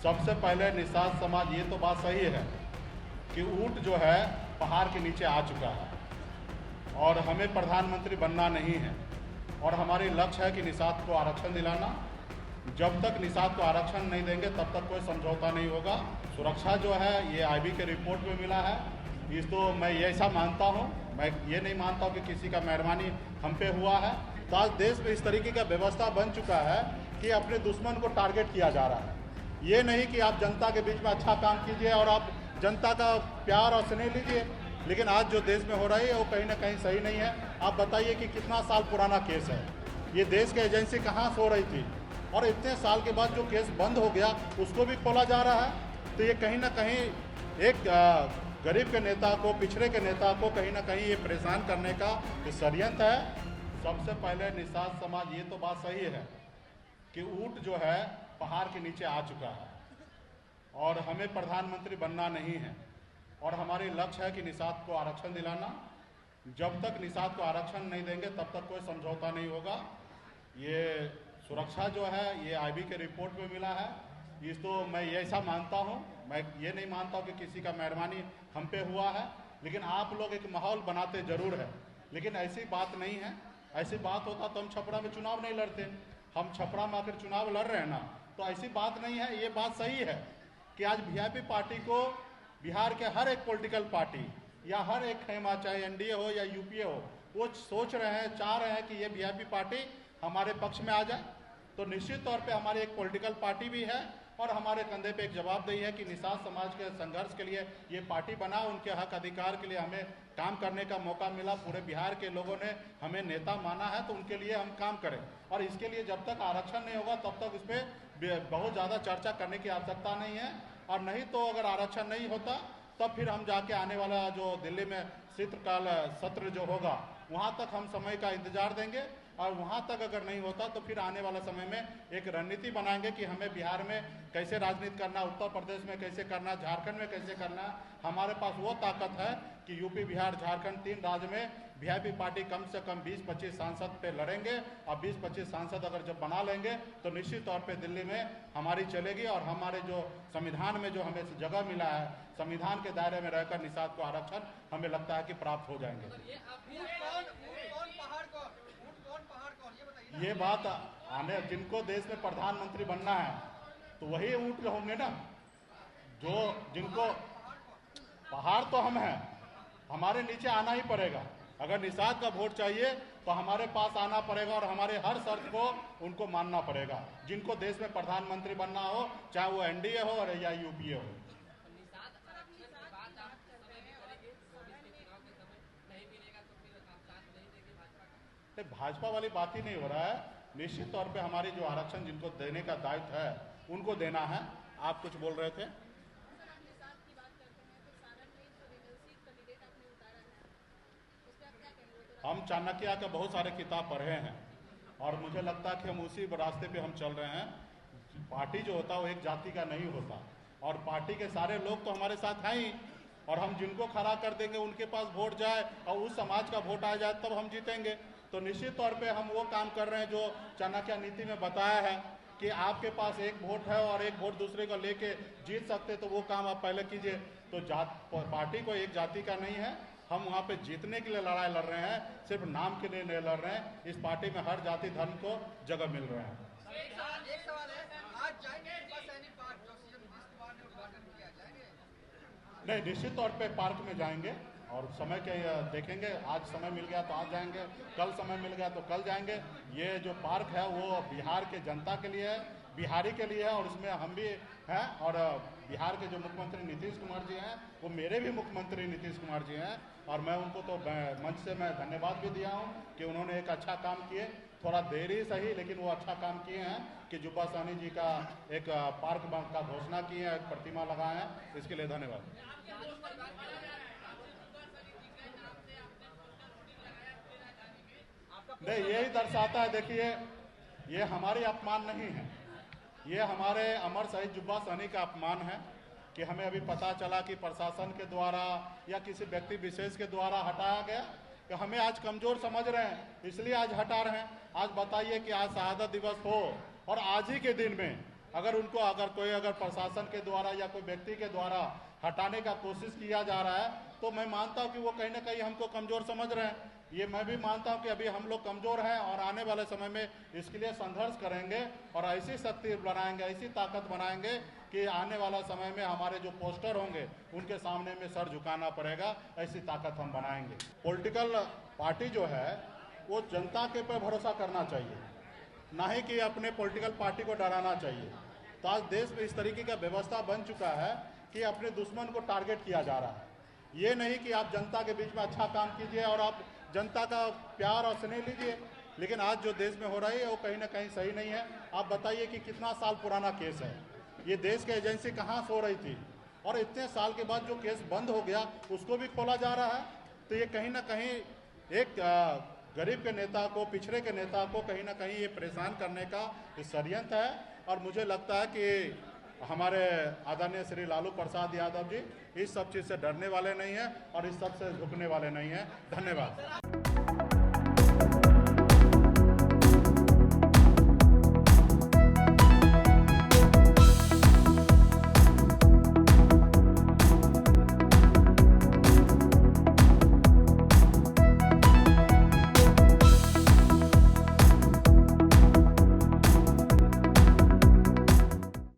सबसे पहले निषाद समाज, ये तो बात सही है कि ऊंट जो है पहाड़ के नीचे आ चुका है और हमें प्रधानमंत्री बनना नहीं है और हमारी लक्ष्य है कि निषाद को आरक्षण दिलाना। जब तक निषाद को आरक्षण नहीं देंगे तब तक कोई समझौता नहीं होगा। सुरक्षा जो है ये आईबी के रिपोर्ट में मिला है, इस तो मैं ऐसा मानता हूँ, मैं ये नहीं मानता हूँ कि किसी का मेहरबानी हम पे हुआ है। तो आज देश में इस तरीके का व्यवस्था बन चुका है कि अपने दुश्मन को टारगेट किया जा रहा है। ये नहीं कि आप जनता के बीच में अच्छा काम कीजिए और आप जनता का प्यार और स्नेह लीजिए, लेकिन आज जो देश में हो रही है वो कहीं ना कहीं सही नहीं है। आप बताइए कि कितना साल पुराना केस है, ये देश की एजेंसी कहाँ सो रही थी और इतने साल के बाद जो केस बंद हो गया उसको भी खोला जा रहा है। तो ये कहीं ना कहीं एक गरीब के नेता को, पिछड़े के नेता को कहीं ना कहीं ये परेशान करने का षड्यंत्र है। सबसे पहले निषाद समाज, ये तो बात सही है कि ऊंट जो है पहाड़ के नीचे आ चुका है और हमें प्रधानमंत्री बनना नहीं है और हमारी लक्ष्य है कि निषाद को आरक्षण दिलाना। जब तक निषाद को आरक्षण नहीं देंगे तब तक कोई समझौता नहीं होगा। ये सुरक्षा जो है ये आईबी के रिपोर्ट में मिला है, इस तो मैं ऐसा मानता हूँ, मैं ये नहीं मानता हूँ कि किसी का मेहरबानी हम पे हुआ है, लेकिन आप लोग एक माहौल बनाते जरूर है, लेकिन ऐसी बात नहीं है। ऐसी बात होता तो हम छपरा में चुनाव नहीं लड़ते। हम छपरा में आकर चुनाव लड़ रहे हैं ना, तो ऐसी बात नहीं है। ये बात सही है कि आज वीआईपी पार्टी को बिहार के हर एक पॉलिटिकल पार्टी या हर एक खेमा, चाहे एनडीए हो या यूपीए हो, वो सोच रहे हैं, चाह रहे हैं कि ये वीआईपी पार्टी हमारे पक्ष में आ जाए। तो निश्चित तौर पे हमारी एक पॉलिटिकल पार्टी भी है और हमारे कंधे पे एक जवाबदेही है कि निषाद समाज के संघर्ष के लिए ये पार्टी बना, उनके हक अधिकार के लिए हमें काम करने का मौका मिला। पूरे बिहार के लोगों ने हमें नेता माना है, तो उनके लिए हम काम करें और इसके लिए जब तक आरक्षण नहीं होगा तब तक इस पर बहुत ज़्यादा चर्चा करने की आवश्यकता नहीं है। और नहीं तो अगर आरक्षण नहीं होता तब फिर हम जाके आने वाला जो दिल्ली में शीतकाल सत्र जो होगा वहाँ तक हम समय का इंतजार देंगे और वहाँ तक अगर नहीं होता तो फिर आने वाला समय में एक रणनीति बनाएंगे कि हमें बिहार में कैसे राजनीति करना, उत्तर प्रदेश में कैसे करना, झारखंड में कैसे करना। हमारे पास वो ताकत है कि यूपी, बिहार, झारखंड, 3 राज्य में वीआईपी पार्टी कम से कम 20-25 सांसद पे लड़ेंगे और 20-25 सांसद अगर जब बना लेंगे तो निश्चित तौर पे दिल्ली में हमारी चलेगी और हमारे जो संविधान में जो हमें जगह मिला है, संविधान के दायरे में रहकर निषाद को आरक्षण हमें लगता है कि प्राप्त हो जाएंगे। ये बात आने, जिनको देश में प्रधानमंत्री बनना है तो वही ऊंट होंगे ना, जो जिनको पहाड़ तो हम हैं, हमारे नीचे आना ही पड़ेगा। अगर निषाद का वोट चाहिए तो हमारे पास आना पड़ेगा और हमारे हर शर्त को उनको मानना पड़ेगा। जिनको देश में प्रधानमंत्री बनना हो, चाहे वो एनडीए हो और या यूपीए हो। भाजपा वाली बात ही नहीं हो रहा है। निश्चित तौर पे हमारी जो आरक्षण जिनको देने का दायित्व है उनको देना है। आप कुछ बोल रहे थे? हम चाणक्य के बहुत सारे किताब पढ़े हैं और मुझे लगता है कि हम उसी रास्ते पे हम चल रहे हैं। पार्टी जो होता है वो एक जाति का नहीं होता और पार्टी के सारे लोग तो हमारे साथ हैं ही, और हम जिनको खड़ा कर देंगे उनके पास वोट जाए और उस समाज का वोट आ जाए तब हम जीतेंगे। तो निश्चित तौर पे हम वो काम कर रहे हैं जो चाणक्य नीति में बताया है कि आपके पास एक वोट है और एक वोट दूसरे को लेके जीत सकते, तो वो काम आप पहले कीजिए। तो पार्टी को एक जाति का नहीं है, हम वहाँ पे जीतने के लिए लड़ाई लड़ रहे हैं, सिर्फ नाम के लिए नहीं लड़ रहे हैं। इस पार्टी में हर जाति धर्म को जगह मिल रहा है। नहीं, निश्चित तौर पे पार्क में जाएंगे और समय के देखेंगे। आज समय मिल गया तो आज जाएंगे, कल समय मिल गया तो कल जाएंगे। ये जो पार्क है वो बिहार के जनता के लिए है, बिहारी के लिए है और उसमें हम भी हैं। और बिहार के जो मुख्यमंत्री नीतीश कुमार जी हैं वो मेरे भी मुख्यमंत्री नीतीश कुमार जी हैं और मैं उनको तो मंच से मैं धन्यवाद भी दिया हूँ कि उन्होंने एक अच्छा काम किए, थोड़ा देर ही सही लेकिन वो अच्छा काम किए हैं कि जुब्बा साहनी जी का एक पार्क का घोषणा की है, एक प्रतिमा लगाए हैं, इसके लिए धन्यवाद। नहीं, यही दर्शाता है, देखिए ये हमारी अपमान नहीं है, ये हमारे अमर शहीद जुब्बा साहनी का अपमान है कि हमें अभी पता चला कि प्रशासन के द्वारा या किसी व्यक्ति विशेष के द्वारा हटाया गया, कि हमें आज कमजोर समझ रहे हैं इसलिए आज हटा रहे हैं। आज बताइए कि आज शहादत दिवस हो और आज ही के दिन में अगर उनको अगर प्रशासन के द्वारा या कोई व्यक्ति के द्वारा हटाने का कोशिश किया जा रहा है तो मैं मानता हूं कि वो कहीं ना कहीं हमको कमज़ोर समझ रहे हैं। ये मैं भी मानता हूं कि अभी हम लोग कमज़ोर हैं और आने वाले समय में इसके लिए संघर्ष करेंगे और ऐसी शक्ति बनाएंगे, ऐसी ताकत बनाएंगे कि आने वाला समय में हमारे जो पोस्टर होंगे उनके सामने में सर झुकाना पड़ेगा, ऐसी ताकत हम बनाएंगे। पॉलिटिकल पार्टी जो है वो जनता के पे भरोसा करना चाहिए, ना ही कि अपने पॉलिटिकल पार्टी को डराना चाहिए। तो आज देश में इस तरीके का व्यवस्था बन चुका है कि अपने दुश्मन को टारगेट किया जा रहा है। ये नहीं कि आप जनता के बीच में अच्छा काम कीजिए और आप जनता का प्यार और स्नेह लीजिए, लेकिन आज जो देश में हो रही है वो कहीं ना कहीं सही नहीं है। आप बताइए कि कितना साल पुराना केस है, ये देश की एजेंसी कहाँ सो रही थी और इतने साल के बाद जो केस बंद हो गया उसको भी खोला जा रहा है। तो ये कहीं ना कहीं एक गरीब के नेता को, पिछड़े के नेता को कहीं ना कहीं ये परेशान करने का षड्यंत्र है। और मुझे लगता है कि हमारे आदरणीय श्री लालू प्रसाद यादव जी इस सब चीज़ से डरने वाले नहीं हैं और इस सब से झुकने वाले नहीं हैं। धन्यवाद।